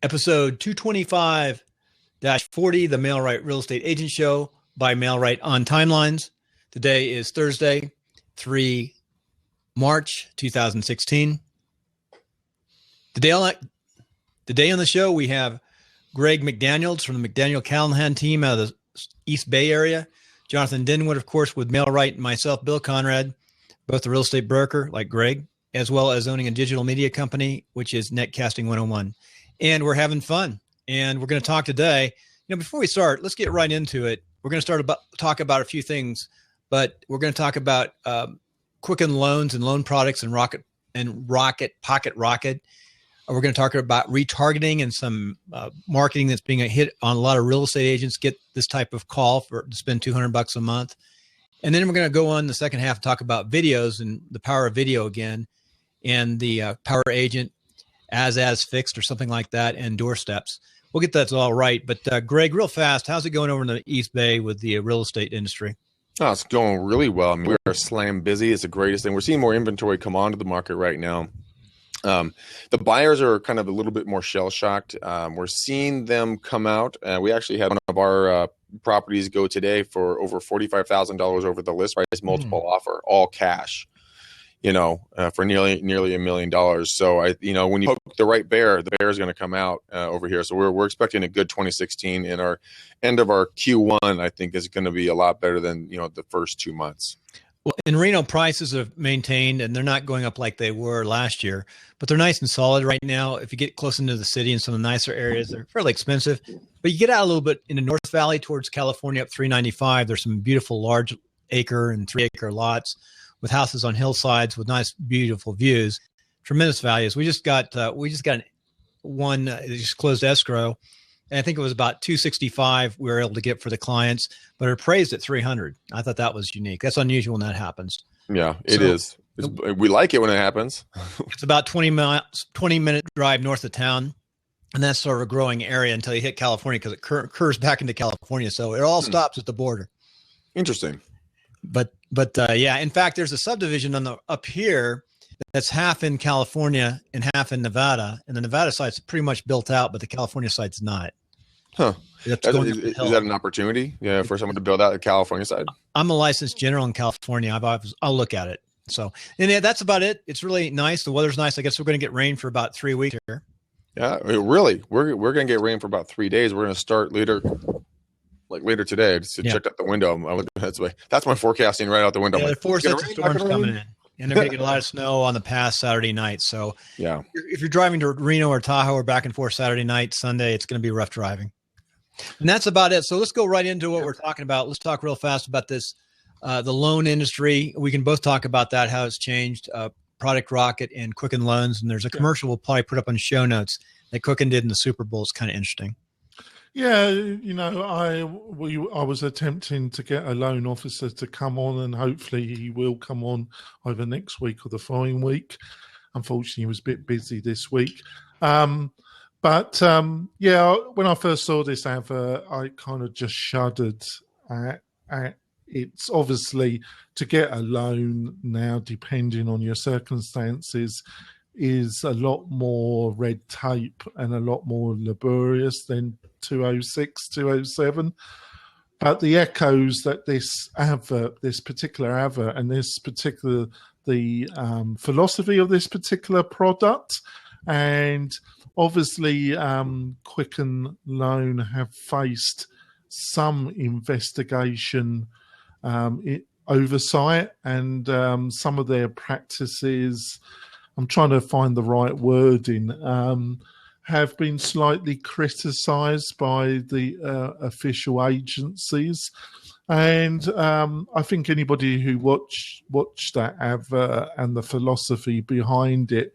Episode 225-40, the Mailrite Real Estate Agent Show by Mailrite on Timelines. Today is Thursday, 3 March 2016. Today on the show, we have Greg McDaniels from the McDaniel Callahan team out of the East Bay area. Jonathan Dinwood, of course, with Mailrite, and myself, Bill Conrad, both a real estate broker like Greg, as well as owning a digital media company, which is Netcasting 101. And we're having fun. And we're going to talk today. Before we start, let's get right into it. We're going to talk about a few things, but we're going to talk about Quicken Loans and loan products and Pocket Rocket. We're going to talk about retargeting and some marketing that's being a hit on a lot of real estate agents get this type of call to spend $200 a month. And then we're going to go on the second half and talk about videos and the power of video again, and the power agent as fixed or something like that, and doorsteps. We'll get that all right. But Greg, real fast, how's it going over in the East Bay with the real estate industry? Oh, it's going really well. I mean, we are slam busy. It's the greatest thing. We're seeing more inventory come onto the market right now. The buyers are kind of a little bit more shell shocked. We're seeing them come out. We actually had one of our properties go today for over $45,000 over the list price, multiple offer, all cash. For nearly $1 million. So when you poke the right bear, the bear is going to come out over here. So we're expecting a good 2016, and our end of our Q1, I think, is going to be a lot better than the first 2 months. Well, in Reno, prices have maintained, and they're not going up like they were last year, but they're nice and solid right now. If you get close into the city and some of the nicer areas, they're fairly expensive. But you get out a little bit in the North Valley towards California up 395. There's some beautiful large acre and 3 acre lots with houses on hillsides with nice, beautiful views, tremendous values. We just got one just closed escrow, and I think it was about 265 we were able to get for the clients, but it appraised at 300. I thought that was unique. That's unusual when that happens. Yeah, it is. We like it when it happens. It's about 20-minute drive north of town, and that's sort of a growing area until you hit California, because it curves back into California. So it all stops at the border. Interesting. But yeah, in fact, there's a subdivision up here that's half in California and half in Nevada, and the Nevada side's pretty much built out, but the California side's not. Huh? Is that an opportunity? Yeah, for someone to build out the California side. I'm a licensed general in California. I'll look at it. So, and yeah, that's about it. It's really nice. The weather's nice. I guess we're going to get rain for about 3 weeks here. Yeah, really. We're going to get rain for about 3 days. We're going to start later today. I just checked out the window. That's my forecasting right out the window. Yeah, there are 4 sets of storms coming in, and they're going to get a lot of snow on the past Saturday night. So yeah, if you're driving to Reno or Tahoe or back and forth Saturday night, Sunday, it's going to be rough driving. And that's about it. So let's go right into what we're talking about. Let's talk real fast about this, the loan industry. We can both talk about that, how it's changed, Product Rocket and Quicken Loans. And there's a commercial we'll probably put up on show notes that Quicken did in the Super Bowl. It's kind of interesting. Yeah, I was attempting to get a loan officer to come on, and hopefully he will come on either next week or the following week. Unfortunately, he was a bit busy this week. But when I first saw this advert, I kind of just shuddered at it's obviously to get a loan now, depending on your circumstances, is a lot more red tape and a lot more laborious than 206, 207. But the echoes that this particular advert and the philosophy of this particular product, and obviously Quicken Loan have faced some investigation oversight, and some of their practices, I'm trying to find the right wording, have been slightly criticised by the official agencies. And I think anybody who watched that advert and the philosophy behind it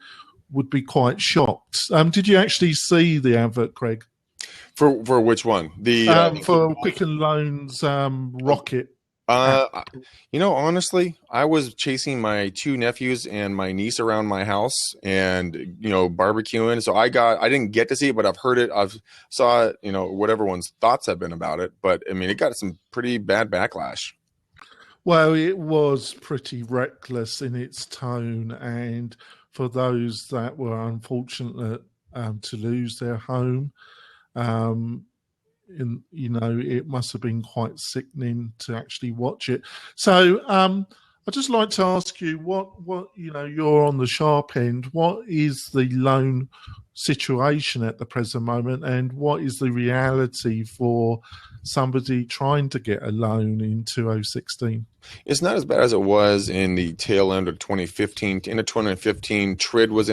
would be quite shocked. Did you actually see the advert, Craig? For which one? For Quicken Loans Rocket. Honestly, I was chasing my 2 nephews and my niece around my house and, barbecuing. So I didn't get to see it, but I've heard it. I've saw it, what everyone's thoughts have been about it. But I mean, it got some pretty bad backlash. Well, it was pretty reckless in its tone. And for those that were unfortunate to lose their home. It must have been quite sickening to actually watch it. So I'd just like to ask you, what you're on the sharp end. What is the loan situation at the present moment, and what is the reality for somebody trying to get a loan in 2016? It's not as bad as it was in the tail end of 2015. Into 2015, TRID was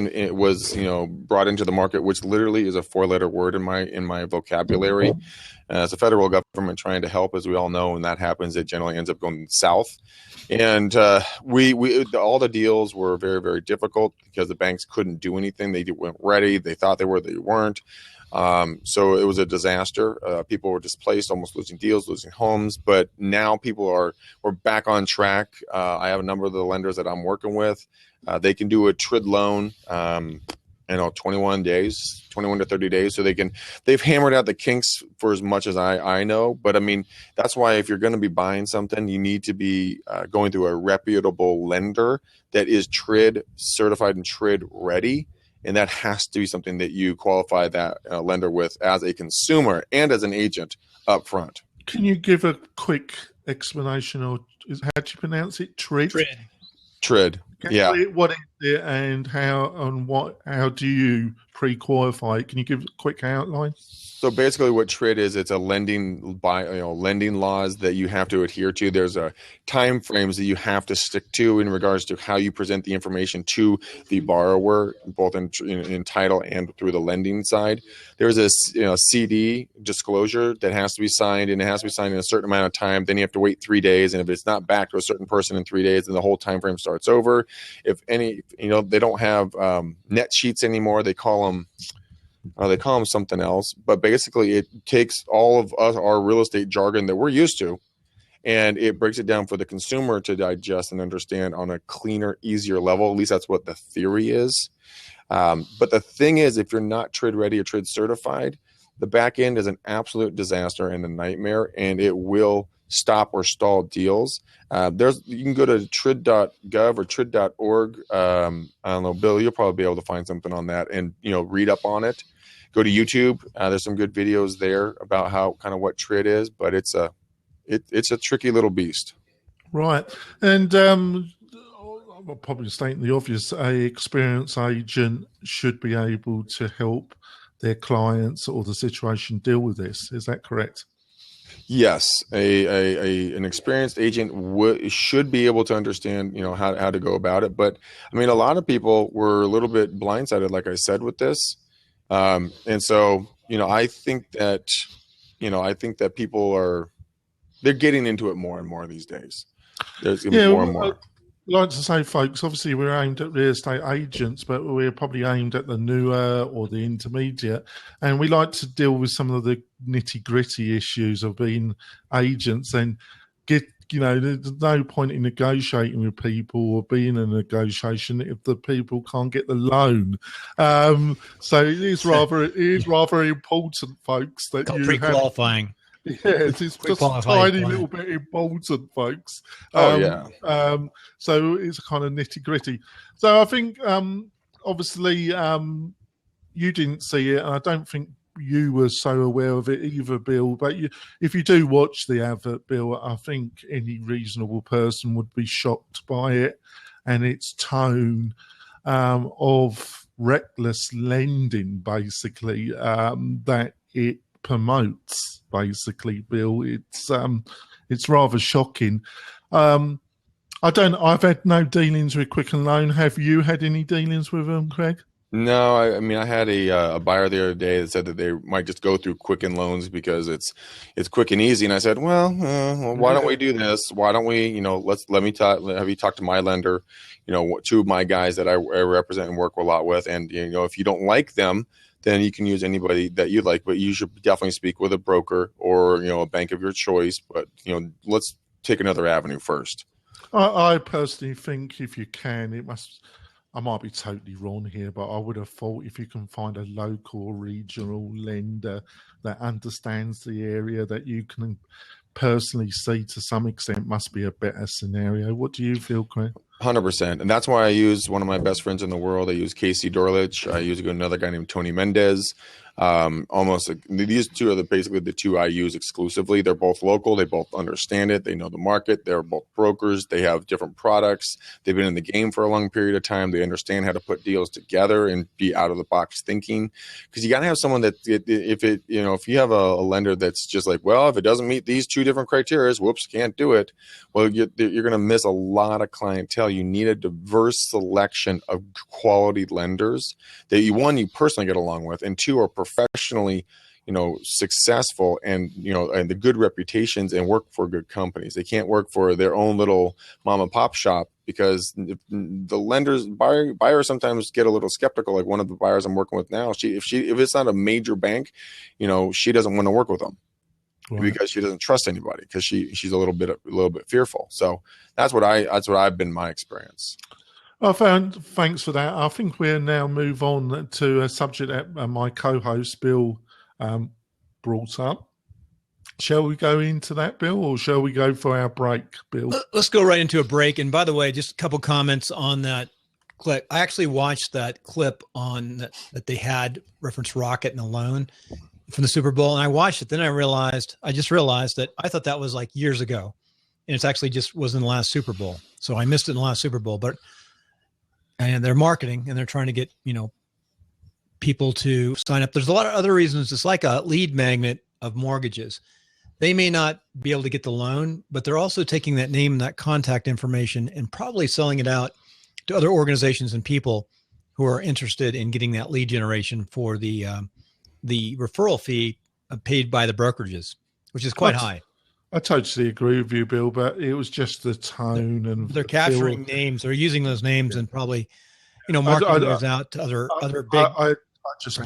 brought into the market, which literally is a 4-letter word in my vocabulary. As a federal government trying to help, as we all know, when that happens, it generally ends up going south. And all the deals were very, very difficult because the banks couldn't do anything. They weren't ready. They thought they were, they weren't. So it was a disaster. People were displaced, almost losing deals, losing homes. But now we're back on track. I have a number of the lenders that I'm working with. They can do a TRID loan, 21 to 30 days. So they've hammered out the kinks for as much as I know. But I mean, that's why if you're going to be buying something, you need to be going through a reputable lender that is TRID certified and TRID ready. And that has to be something that you qualify that lender with as a consumer and as an agent up front. Can you give a quick explanation, or how do you pronounce it? TRID? TRID. Yeah. What is it, and how do you pre-qualify it? Can you give a quick outline? So basically what TRID is, it's a lending laws that you have to adhere to. There's a time frames that you have to stick to in regards to how you present the information to the borrower, both in title and through the lending side. There's a CD disclosure that has to be signed, and it has to be signed in a certain amount of time. Then you have to wait 3 days, and if it's not back to a certain person in 3 days, then the whole time frame starts over. If any, they don't have net sheets anymore. They call them something else, but basically it takes all of our real estate jargon that we're used to, and it breaks it down for the consumer to digest and understand on a cleaner, easier level. At least that's what the theory is. But the thing is, if you're not TRID ready or TRID certified, the back end is an absolute disaster and a nightmare, and it will stop or stall deals. You can go to trid.gov or trid.org. I don't know, Bill, you'll probably be able to find something on that and read up on it. Go to YouTube. There's some good videos there about what TRID is, but it's a tricky little beast. Right. And I'll probably stating the obvious, a experienced agent should be able to help their clients or the situation deal with this. Is that correct? Yes, an experienced agent should be able to understand, how to go about it. But I mean, a lot of people were a little bit blindsided, like I said, with this. And so, I think that people they're getting into it more and more these days. There's going to be more and more. I like to say, folks, obviously we're aimed at real estate agents, but we're probably aimed at the newer or the intermediate. And we like to deal with some of the nitty-gritty issues of being agents and there's no point in negotiating with people or being in a negotiation if the people can't get the loan. So it is rather important, folks, that you pre-qualifying. Yes, it's just a tiny little bit important, folks. So it's kind of nitty-gritty. So I think, obviously, you didn't see it, and I don't think you were so aware of it either, Bill. But if you do watch the advert, Bill, I think any reasonable person would be shocked by it and its tone of reckless lending, basically, that it promotes, basically, Bill. It's rather shocking. I've had no dealings with Quicken Loan. Have you had any dealings with them, Craig? No, I mean, I had a buyer the other day that said that they might just go through Quicken Loans because it's quick and easy. And I said, well, why don't we do this? Why don't we, have you talk to my lender, two of my guys that I represent and work a lot with. And, if you don't like them, then you can use anybody that you like, but you should definitely speak with a broker or, a bank of your choice. But, let's take another avenue first. I personally think if you can, I might be totally wrong here, but I would have thought if you can find a local or regional lender that understands the area that you can personally see to some extent must be a better scenario. What do you feel, Craig? 100%. And that's why I use one of my best friends in the world. I use Casey Dorlich. I use another guy named Tony Mendez. These two are basically the two I use exclusively. They're both local. They both understand it. They know the market. They're both brokers. They have different products. They've been in the game for a long period of time. They understand how to put deals together and be out of the box thinking. Because you got to have someone that if you have a lender that's just like, well, if it doesn't meet these two different criteria, whoops, can't do it. Well, you're going to miss a lot of clientele. You need a diverse selection of quality lenders that you personally get along with, and two, are professionally, successful and the good reputations and work for good companies. They can't work for their own little mom and pop shop, because the buyers sometimes get a little skeptical. Like one of the buyers I'm working with now, if it's not a major bank, she doesn't want to work with them. Right. Because she doesn't trust anybody, because she's a little bit fearful. So that's what I've been my experience. Thanks for that. I think we'll now move on to a subject that my co-host Bill brought up. Shall we go into that, Bill, or shall we go for our break, Bill? Let's go right into a break. And by the way, just a couple comments on that clip. I actually watched that clip on that they had reference Rocket and the loan from the Super Bowl, and I watched it. Then I just realized that I thought that was like years ago, and it's actually just was in the last Super Bowl. So I missed it in the last Super Bowl, and they're marketing and they're trying to get, people to sign up. There's a lot of other reasons. It's like a lead magnet of mortgages. They may not be able to get the loan, but they're also taking that name and that contact information and probably selling it out to other organizations and people who are interested in getting that lead generation for the referral fee paid by the brokerages, which is quite high. I totally agree with you, Bill, but it was just the tone and they're capturing names. They're using those names and probably, marketing those out to other big. I just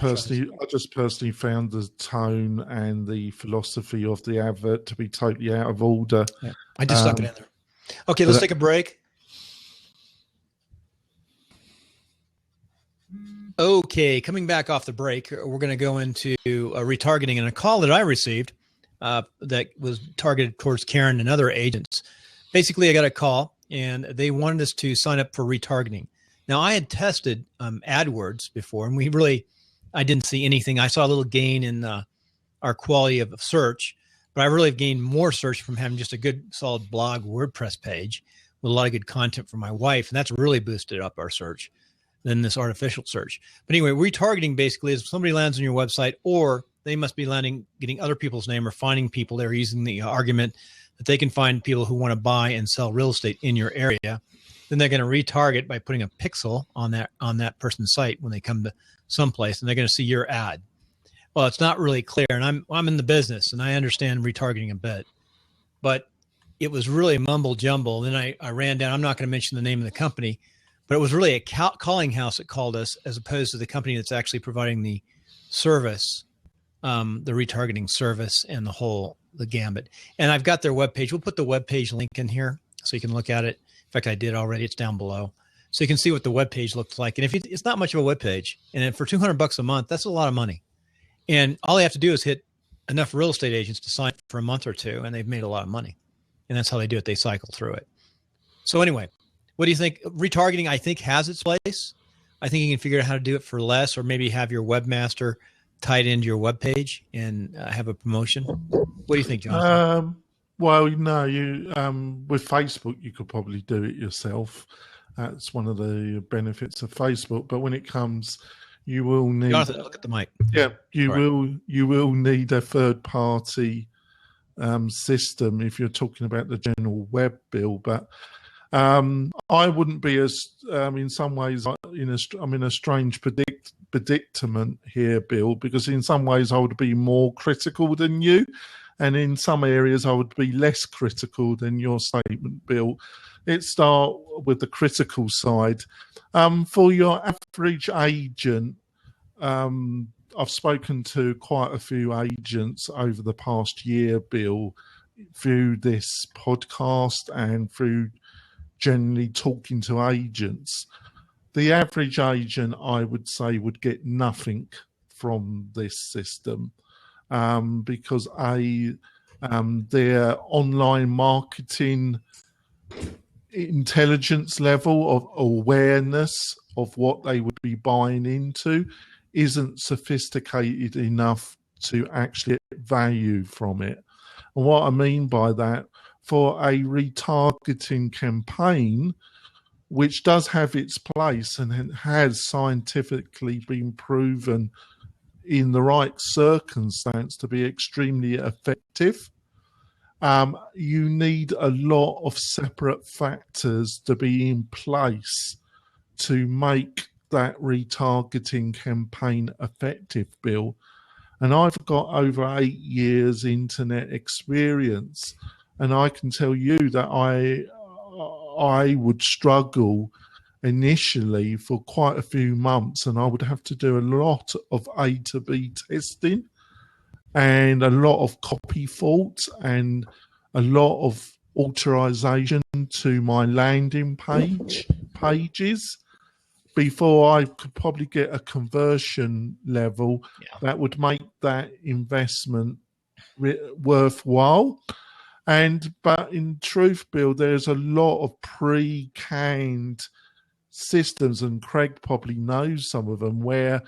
personally found the tone and the philosophy of the advert to be totally out of order. Yeah, I just stuck it in there. Okay, let's take a break. Okay, coming back off the break, we're going to go into retargeting, and a call that I received that was targeted towards Karen and other agents. Basically, I got a call, and they wanted us to sign up for retargeting. Now, I had tested AdWords before, and I didn't see anything. I saw a little gain in our quality of search, but I really have gained more search from having just a good, solid blog WordPress page with a lot of good content from my wife, and that's really boosted up our search than this artificial search. But anyway, retargeting basically is if somebody lands on your website, or they must be getting other people's name or finding people. They're using the argument that they can find people who want to buy and sell real estate in your area. Then they're going to retarget by putting a pixel on that person's site when they come to someplace, and they're going to see your ad. Well, it's not really clear, and I'm in the business, and I understand retargeting a bit, but it was really mumble jumble. Then I ran down. I'm not going to mention the name of the company, but it was really a calling house that called us, as opposed to the company that's actually providing the service, the retargeting service, and the gambit. And I've got their webpage. We'll put the webpage link in here so you can look at it. In fact, I did already. It's down below, so you can see what the webpage looks like. And if it's not much of a webpage, and for $200 a month, that's a lot of money. And all they have to do is hit enough real estate agents to sign for a month or two, and they've made a lot of money. And that's how they do it. They cycle through it. So anyway, what do you think? Retargeting, I think, has its place. I think you can figure out how to do it for less, or maybe have your webmaster tied into your webpage and have a promotion. What do you think, Jonathan? Well, no, with Facebook, you could probably do it yourself. That's one of the benefits of Facebook. But when it comes, you will need. Jonathan, look at the mic. Yeah, you will need a third party system if you're talking about the general web bill. But I wouldn't be as in some ways I'm in a strange predicament here, Bill, because in some ways I would be more critical than you. And in some areas, I would be less critical than your statement, Bill. Let's start with the critical side. For your average agent, I've spoken to quite a few agents over the past year, Bill, through this podcast and through generally talking to agents. The average agent, I would say, would get nothing from this system. Because their online marketing intelligence level of awareness of what they would be buying into isn't sophisticated enough to actually get value from it. And what I mean by that, for a retargeting campaign, which does have its place and has scientifically been proven in the right circumstance to be extremely effective, you need a lot of separate factors to be in place to make that retargeting campaign effective, Bill. And I've got over 8 years internet experience, and I can tell you that I would struggle initially for quite a few months, and I would have to do a lot of A to B testing and a lot of copy faults and a lot of authorization to my landing pages before I could probably get a conversion level that would make that investment worthwhile. But in truth, Bill, there's a lot of pre-canned systems, and Craig probably knows some of them, where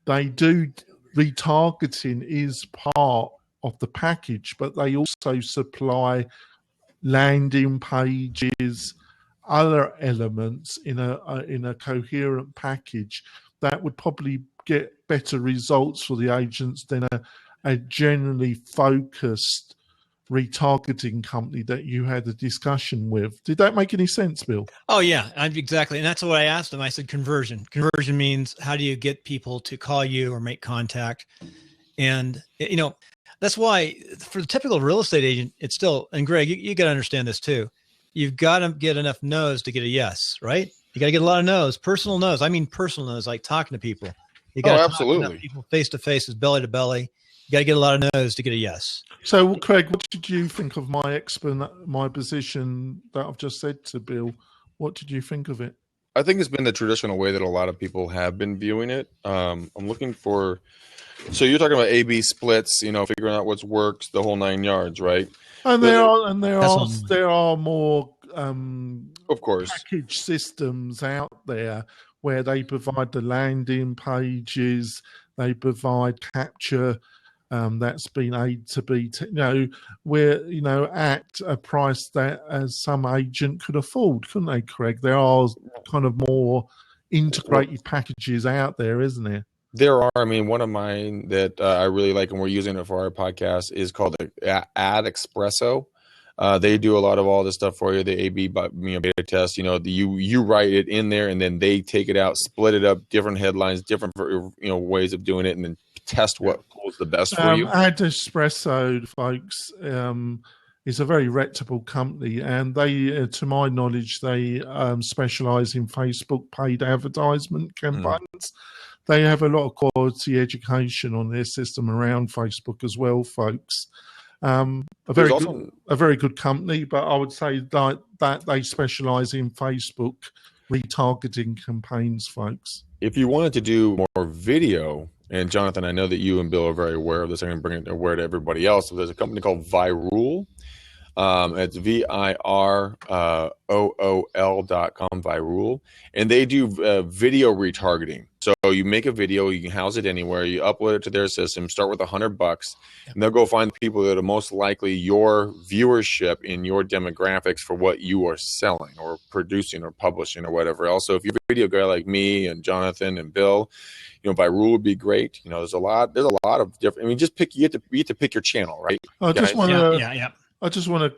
they do retargeting is part of the package, but they also supply landing pages, other elements in a coherent package that would probably get better results for the agents than a generally focused retargeting company that you had a discussion with. Did that make any sense, Bill? Oh yeah, exactly. And that's what I asked them. I said conversion. Conversion means how do you get people to call you or make contact? And that's why for the typical real estate agent, it's still, and Greg, you got to understand this too. You've got to get enough no's to get a yes, right? You got to get a lot of no's, personal no's. I mean, personal no's, like talking to people. You got to absolutely. talk to people face to face, belly to belly. You got to get a lot of no's to get a yes. So, Craig, what did you think of my position that I've just said to Bill? What did you think of it? I think it's been the traditional way that a lot of people have been viewing it. I'm looking for. So you're talking about A/B splits, figuring out what's worked, the whole 9 yards, right? And there are more of course package systems out there where they provide the landing pages, they provide capture. That's been A to B, where at a price that as some agent could afford, couldn't they, Craig? There are kind of more integrated packages out there, isn't there? There are. I mean, one of mine that I really like, and we're using it for our podcast, is called the Ad Espresso. They do a lot of all this stuff for you. The A/B beta test. You write it in there, and then they take it out, split it up, different headlines, different ways of doing it, and then test what pulls the best for you. Ad Espresso, folks, is a very reputable company, and they, to my knowledge, they specialize in Facebook paid advertisement campaigns. They have a lot of quality education on their system around Facebook as well, folks. A very good company, but I would say that they specialize in Facebook retargeting campaigns, folks. If you wanted to do more video, and Jonathan, I know that you and Bill are very aware of this. I'm going to bring it aware to everybody else. There's a company called Virul. It's VIROOL.com, Virul, and they do video retargeting. So you make a video, you can house it anywhere, you upload it to their system, start with $100, and they'll go find the people that are most likely your viewership in your demographics for what you are selling or producing or publishing or whatever else. So if you're a video guy like me and Jonathan and Bill, Virul would be great. There's a lot of different. I mean, just you have to pick your channel, right? I just want to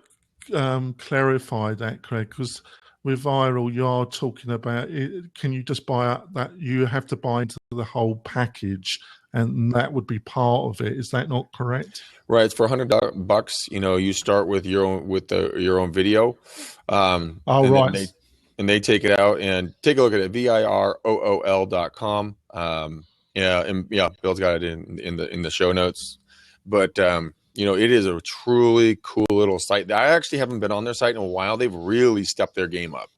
clarify that, Craig, because with Virul, you are talking about it. Can you just buy that? You have to buy into the whole package, and that would be part of it. Is that not correct? Right. It's for $100. You start with your own video. Right. And they take it out and take a look at it. VIROOL.com. Bill's got it in the show notes, but. It is a truly cool little site. I actually haven't been on their site in a while. They've really stepped their game up.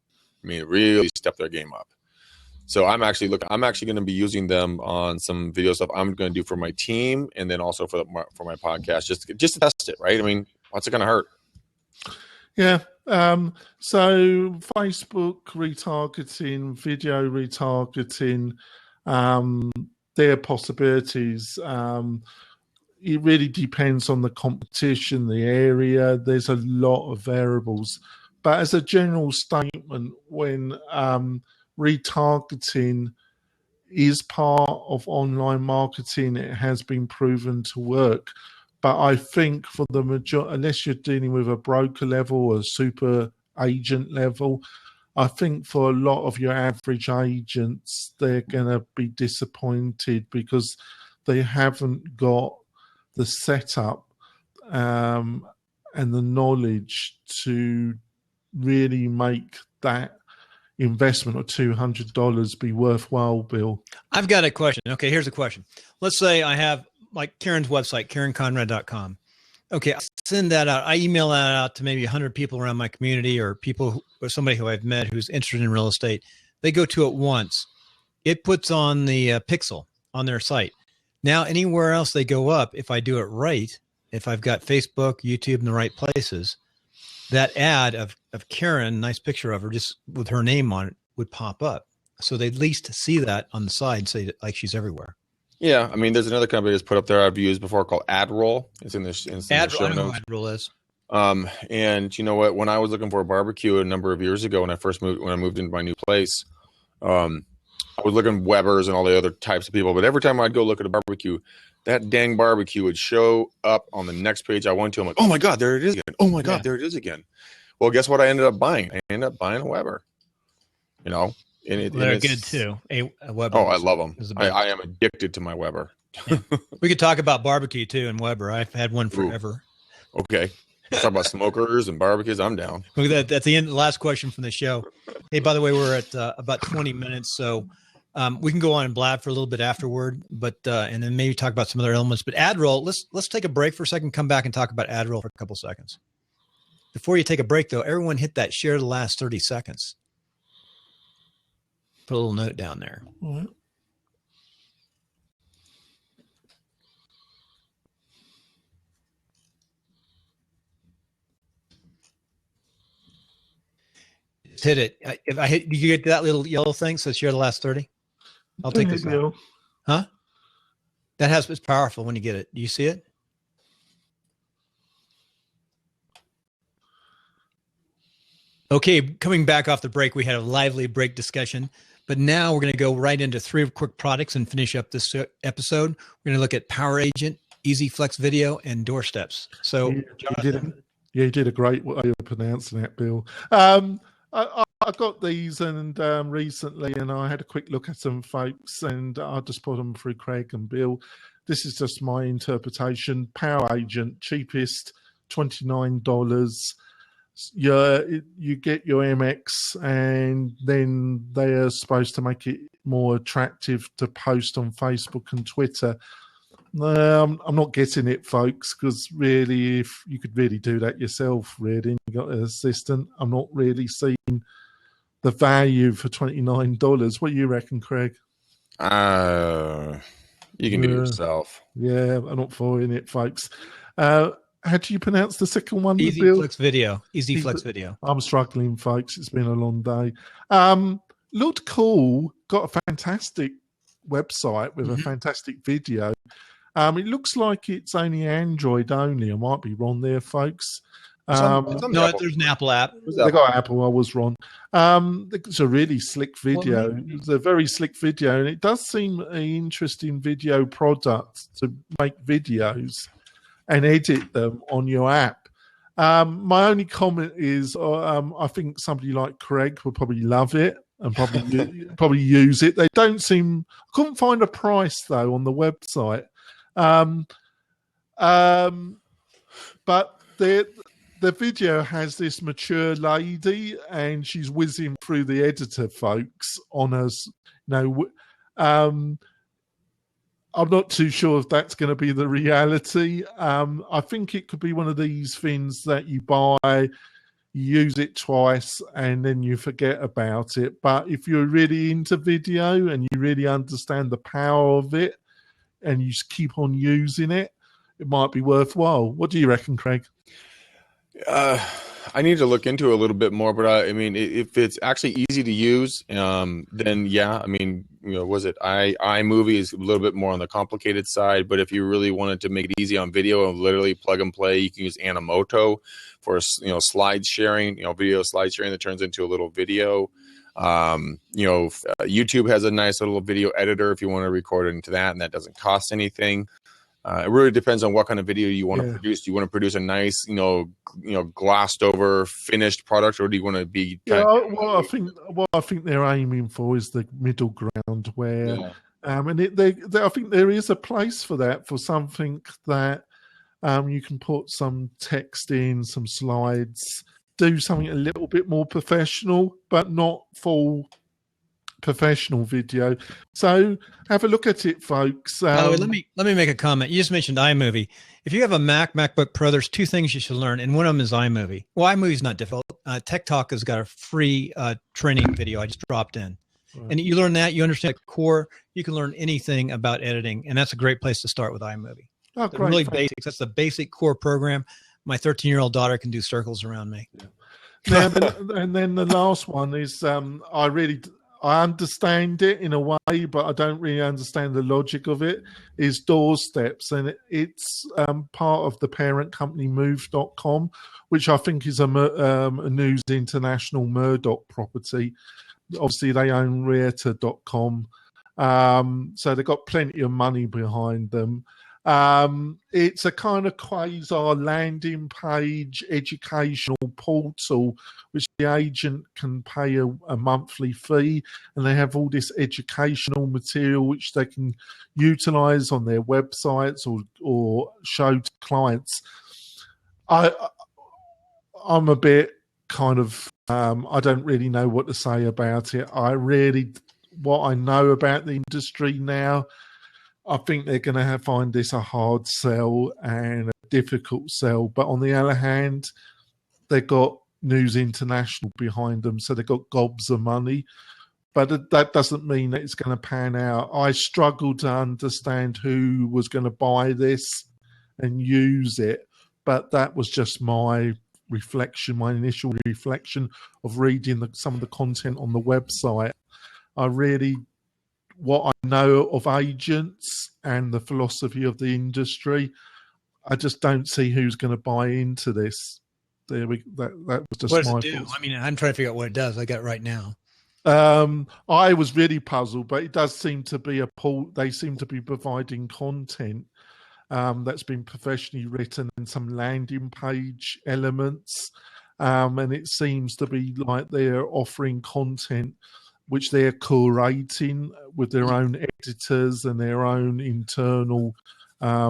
So I'm actually going to be using them on some video stuff I'm going to do for my team, and then also for my podcast, just to test it. Right? I mean, what's it going to hurt? Yeah. So Facebook retargeting, video retargeting, their possibilities. It really depends on the competition, the area. There's a lot of variables. But as a general statement, when retargeting is part of online marketing, it has been proven to work. But I think for the majority, unless you're dealing with a broker level or a super agent level, I think for a lot of your average agents, they're going to be disappointed because they haven't got the setup and the knowledge to really make that investment of $200 be worthwhile, Bill. I've got a question. Okay, here's a question. Let's say I have like Karen's website, KarenConrad.com. Okay, I send that out. I email that out to maybe 100 people around my community or or somebody who I've met who's interested in real estate. They go to it once. It puts on the pixel on their site. Now, anywhere else they go up, if I do it right, if I've got Facebook, YouTube in the right places, that ad of Karen, nice picture of her, just with her name on it, would pop up. So they at least see that on the side, say like she's everywhere. Yeah, I mean, there's another company that's put up there I've used before called AdRoll. It's in the show notes. I don't know what AdRoll is. And you know what? When I was looking for a barbecue a number of years ago, when I moved into my new place, I was looking at Weber's and all the other types of people. But every time I'd go look at a barbecue, that dang barbecue would show up on the next page I went to. I'm like, oh my God, there it is again. Oh my God, there it is again. Well, guess what I ended up buying? I ended up buying a Weber. You know, and they're good too. A Weber. Oh, I love them. I am addicted to my Weber. Yeah. We could talk about barbecue too and Weber. I've had one forever. Ooh, okay. Let's talk about smokers and barbecues. I'm down. Look at that. That's the end. The last question from the show. Hey, by the way, we're at about 20 minutes, so we can go on and blab for a little bit afterward, but and then maybe talk about some other elements. But AdRoll, let's take a break for a second. Come back and talk about AdRoll for a couple seconds. Before you take a break, though, everyone hit that share the last 30 seconds. Put a little note down there. All right. Just hit it. If I hit, you get that little yellow thing? So share the last 30. I'll take this out. Huh? It's powerful when you get it. Do you see it? Okay, coming back off the break, we had a lively break discussion, but now we're going to go right into 3 quick products and finish up this episode. We're going to look at Power Agent, Easy Flex Video, and Doorsteps. So, you did a great way of pronouncing that, Bill. I got these and recently, and I had a quick look at them, folks, and I just put them through Craig and Bill. This is just my interpretation. Power Agent, cheapest, $29. You get your MX, and then they are supposed to make it more attractive to post on Facebook and Twitter. I'm not getting it, folks, because really, if you could really do that yourself, really, you got an assistant. I'm not really seeing the value for $29. What do you reckon, Craig? You can do it yourself. Yeah, I'm not following it, folks. How do you pronounce the second one? Easy Flex Video. Easy Flex Video. I'm struggling, folks. It's been a long day. Looked cool. Got a fantastic website with a fantastic video. It looks like it's only Android only. I might be wrong there, folks. No, there's an Apple app. They got Apple. I was wrong. It's a really slick video. It's a very slick video, and it does seem an interesting video product to make videos and edit them on your app. My only comment is I think somebody like Craig would probably love it and probably use it. They don't seem... I couldn't find a price, though, on the website. But the video has this mature lady, and she's whizzing through the editor, folks, on us. I'm not too sure if that's going to be the reality. I think it could be one of these things that you buy, you use it twice, and then you forget about it. But if you're really into video and you really understand the power of it, and you just keep on using it, it might be worthwhile. What do you reckon, Craig? I need to look into it a little bit more, but I mean, if it's actually easy to use, then yeah, I mean, was it iMovie is a little bit more on the complicated side, but if you really wanted to make it easy on video and literally plug and play, you can use Animoto for, slide sharing, video slide sharing that turns into a little video. YouTube has a nice little video editor if you want to record it into that, and that doesn't cost anything. It really depends on what kind of video you want to produce. Do you want to produce a nice, glossed over finished product, or do you want to be? What I think they're aiming for is the middle ground where, I think there is a place for that, for something that you can put some text in, some slides, do something a little bit more professional, but not full professional video. So have a look at it, folks. Let me make a comment. You just mentioned iMovie. If you have a MacBook Pro, there's two things you should learn, and one of them is iMovie. Well, iMovie is not difficult. Tech Talk has got a free training video I just dropped in. Right. And you learn that, you understand the core, you can learn anything about editing, and that's a great place to start with iMovie. Oh, great. Really basics. That's the basic core program. My 13-year-old daughter can do circles around me. Yeah, and then the last one is I understand it in a way, but I don't really understand the logic of it, is Doorsteps. And it's part of the parent company Move.com, which I think is a News International Murdoch property. Obviously, they own Realtor.com. So they've got plenty of money behind them. It's a kind of quasi landing page educational portal which the agent can pay a monthly fee, and they have all this educational material which they can utilize on their websites or show to clients. I'm a bit kind of I don't really know what to say about it. What I know about the industry now, I think they're going to find this a hard sell and a difficult sell. But on the other hand, they've got News International behind them, so they've got gobs of money. But that doesn't mean that it's going to pan out. I struggled to understand who was going to buy this and use it, but that was just my reflection, my initial reflection of reading some of the content on the website. What I know of agents and the philosophy of the industry, I just don't see who's going to buy into this. That was just what does it do? I mean, I'm trying to figure out what it does. I got it right now. I was really puzzled, but it does seem to be they seem to be providing content that's been professionally written and some landing page elements. And it seems to be like they're offering content which they're curating with their own editors and their own internal, but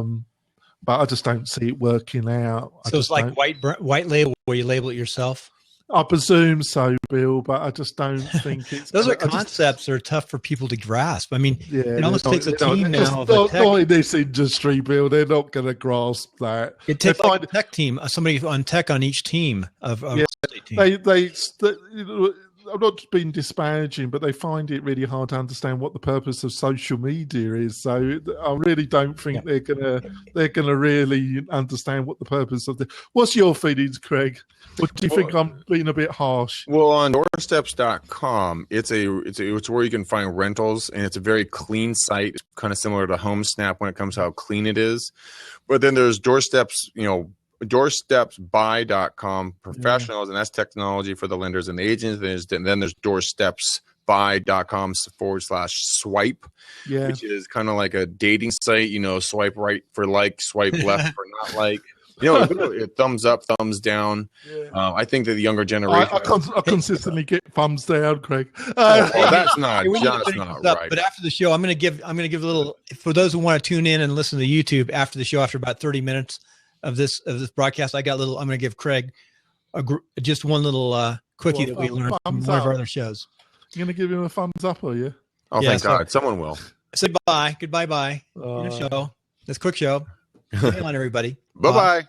I just don't see it working out. So it's like white label where you label it yourself? I presume so, Bill, but I just don't think it's... Those are concepts that are tough for people to grasp. I mean, it almost takes a team now. Not in this industry, Bill. They're not going to grasp that. It takes a tech team, somebody on tech on each team of a team. I'm not being disparaging, but they find it really hard to understand what the purpose of social media is. So I really don't think they're gonna really understand what the purpose of What's your feelings, Craig? Or do you think I'm being a bit harsh? Well, on doorsteps.com, it's where you can find rentals, and it's a very clean site. It's kind of similar to HomeSnap when it comes to how clean it is. But then there's Doorsteps, doorstepsbuy.com professionals, and that's technology for the lenders and the agents. And then there's doorstepsbuy.com/swipe, which is kind of like a dating site, swipe right for like, swipe left for not like. Thumbs up, thumbs down. I think that the younger generation. I consistently get thumbs down, Craig. That's not right. But after the show, I'm going to give a little, for those who want to tune in and listen to YouTube after the show, after about 30 minutes of this broadcast, I'm going to give Craig just one little quickie that we learned from one of our other shows. You're going to give him a thumbs up, are you? Oh, yeah, thank God. Someone will. Say bye. Goodbye. Bye. Show. This quick show. Hang on, everybody. Bye-bye.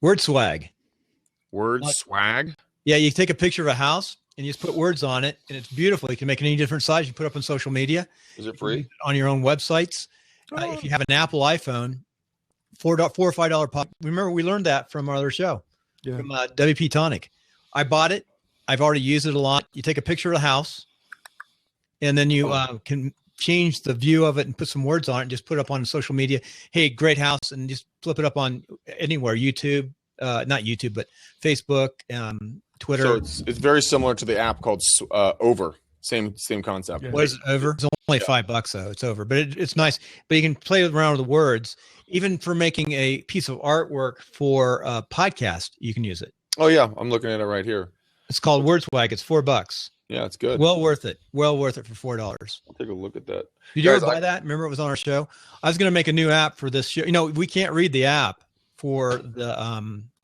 Word swag. Word swag? Yeah, you take a picture of a house and you just put words on it, and it's beautiful. You can make it any different size. You put it up on social media. Is it free? On your own websites. If you have an Apple iPhone, $4 or $5 pop. Remember, we learned that from our other show, from WP Tonic. I bought it. I've already used it a lot. You take a picture of the house, and then you can change the view of it and put some words on it and just put it up on social media. Hey, great house, and just flip it up on anywhere, YouTube, not YouTube, but Facebook, Twitter. So it's very similar to the app called Over. Same concept. What is it, Over? It's only $5 though. It's Over, but it's nice. But you can play around with the words, even for making a piece of artwork for a podcast. You can use it. Oh yeah, I'm looking at it right here. It's called WordSwag. It's $4. Yeah, it's good. Well worth it. Well worth it for $4. I'll take a look at that. Did you ever buy that? Remember, it was on our show. I was going to make a new app for this show. You know, we can't read the app for the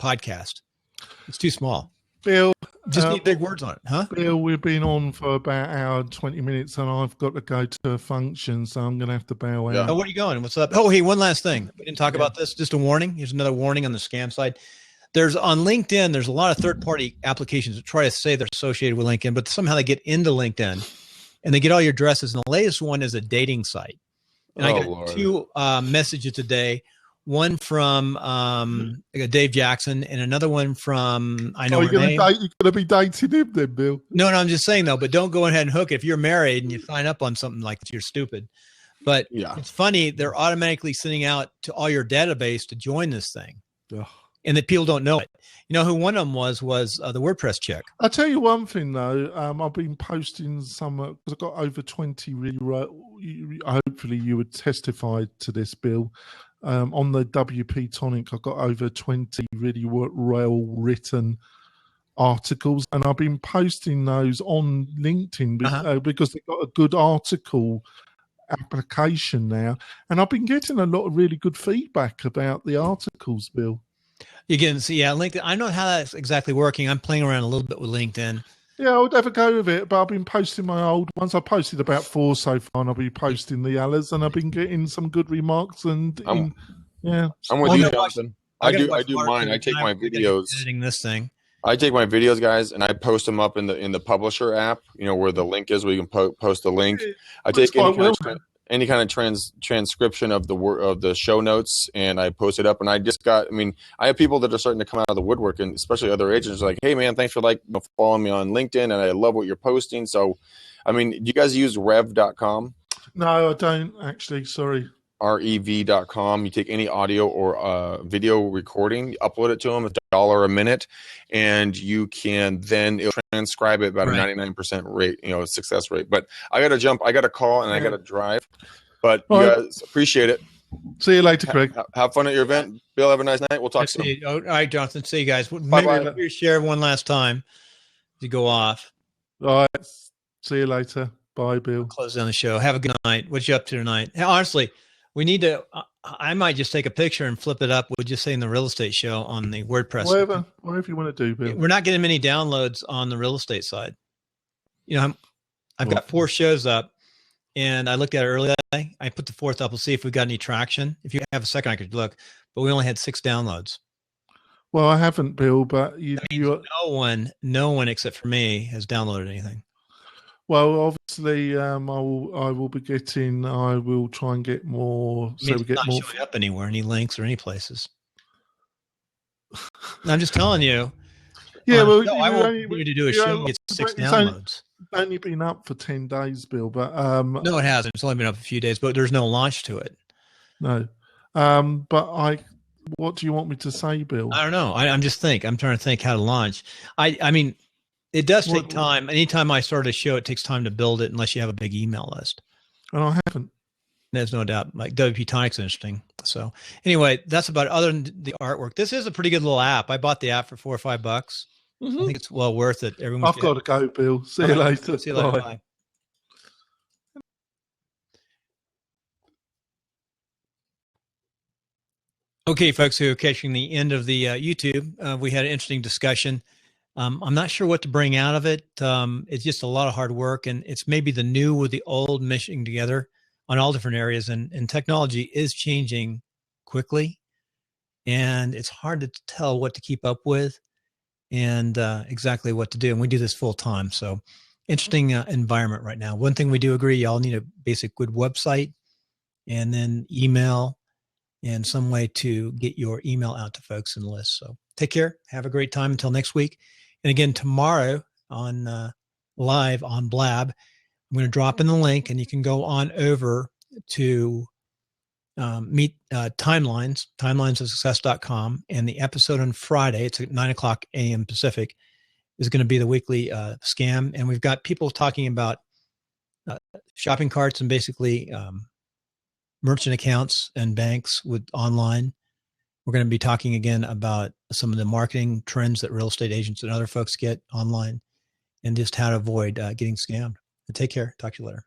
podcast. It's too small. Bill, just need big words on it, huh? Bill, we've been on for about an hour and 20 minutes, and I've got to go to a function, so I'm going to have to bow out. Oh, where are you going? What's up? Oh, hey, one last thing. We didn't talk about this. Just a warning. Here's another warning on the scam side. There's on LinkedIn, there's a lot of third-party applications that try to say they're associated with LinkedIn, but somehow they get into LinkedIn and they get all your addresses. And the latest one is a dating site. And I got two messages today. One from Dave Jackson and another one from you're going to be dating him then, Bill? No, I'm just saying though. But don't go ahead and hook it. If you're married and you sign up on something like this, you're stupid. But it's funny; they're automatically sending out to all your database to join this thing, and that people don't know it. You know who one of them was the WordPress chick. I'll tell you one thing though. I've been posting some because I've got over 20 really. Hopefully, you would testify to this, Bill. On the WP Tonic, I've got over 20 really well written articles, and I've been posting those on LinkedIn because they've got a good article application now, and I've been getting a lot of really good feedback about the articles, Bill. You can see, LinkedIn. I know how that's exactly working. I'm playing around a little bit with LinkedIn. Yeah, I would have a go with it, but I've been posting my old ones. I posted about 4 so far, and I'll be posting the others, and I've been getting some good remarks. And I'm with you, Jonathan. I do mine. I take my videos. Editing this thing. I take my videos, guys, and I post them up in the publisher app. You know where the link is, where you can post the link. I take any kind of transcription of the show notes, and I post it up. And I have people that are starting to come out of the woodwork, and especially other agents are like, hey man, thanks for following me on LinkedIn, and I love what you're posting. So, do you guys use rev.com? No, I don't actually. Sorry. rev.com. You take any audio or video recording, you upload it to them, $1 a minute, and you can then transcribe it about a 99% rate, success rate. But I got to jump. I got a call and I got to drive. But you guys, appreciate it. See you later, Craig. Have fun at your event. Bill, have a nice night. We'll talk soon. All right, Jonathan. See you guys. Bye-bye. Maybe share one last time to go off. All right. See you later. Bye, Bill. Close down the show. Have a good night. What you up to tonight? Honestly, we need to. I might just take a picture and flip it up. We'll just say in the real estate show on the WordPress. Whatever you want to do, Bill. We're not getting many downloads on the real estate side. I've got 4 shows up, and I looked at it earlier. I put the 4th up. We'll see if we got any traction. If you have a second, I could look. But we only had 6 downloads. Well, I haven't, Bill. But no one except for me has downloaded anything. Well, obviously, I will be getting. I will try and get more. So we get more. Showing up anywhere, any links or any places. I'm just telling you. Yeah, I want you to do a show and get 6 downloads. Only been up for 10 days, Bill. But no, it hasn't. It's only been up a few days, but there's no launch to it. No, but what do you want me to say, Bill? I don't know. I'm trying to think how to launch. I mean. It does take time. Anytime I start a show, it takes time to build it unless you have a big email list. And I haven't. There's no doubt. Like WP Tonic's interesting. So anyway, that's about it. Other than the artwork. This is a pretty good little app. I bought the app for $4 or $5. I think it's well worth it. I've got to go, Bill. See you later. See you later. Bye. Okay, folks who are catching the end of the YouTube, we had an interesting discussion. I'm not sure what to bring out of it. It's just a lot of hard work, and it's maybe the new with the old meshing together on all different areas. And technology is changing quickly, and it's hard to tell what to keep up with and exactly what to do. And we do this full time. So interesting environment right now. One thing we do agree, y'all need a basic good website and then email and some way to get your email out to folks in the list. So take care. Have a great time until next week. And again, tomorrow on live on Blab, I'm going to drop in the link, and you can go on over to meet timelines of success.com. And the episode on Friday, it's at 9:00 a.m. Pacific, is going to be the weekly scam. And we've got people talking about shopping carts and basically merchant accounts and banks with online. We're going to be talking again about some of the marketing trends that real estate agents and other folks get online, and just how to avoid getting scammed. Take care. Talk to you later.